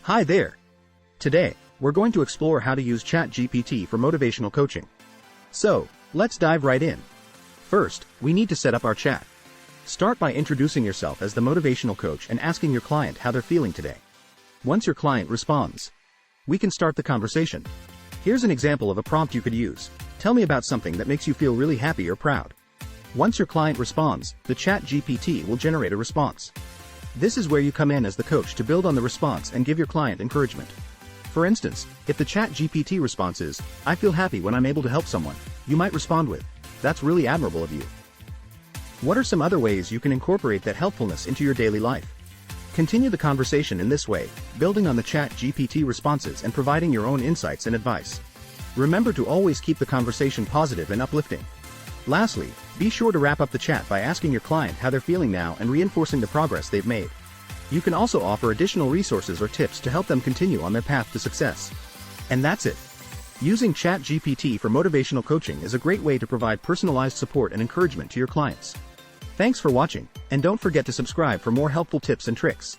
Hi there. Today, we're going to explore how to use Chat GPT for motivational coaching. So, let's dive right in. First, we need to set up our chat. Start by introducing yourself as the motivational coach and asking your client how they're feeling today. Once your client responds, we can start the conversation. Here's an example of a prompt you could use. Tell me about something that makes you feel really happy or proud. Once your client responds, the Chat GPT will generate a response. This is where you come in as the coach to build on the response and give your client encouragement. For instance, if the Chat GPT response is, "I feel happy when I'm able to help someone," you might respond with, "That's really admirable of you." What are some other ways you can incorporate that helpfulness into your daily life? Continue the conversation in this way, building on the Chat GPT responses and providing your own insights and advice. Remember to always keep the conversation positive and uplifting. Lastly, be sure to wrap up the chat by asking your client how they're feeling now and reinforcing the progress they've made. You can also offer additional resources or tips to help them continue on their path to success. And that's it. Using Chat GPT for motivational coaching is a great way to provide personalized support and encouragement to your clients. Thanks for watching, and don't forget to subscribe for more helpful tips and tricks.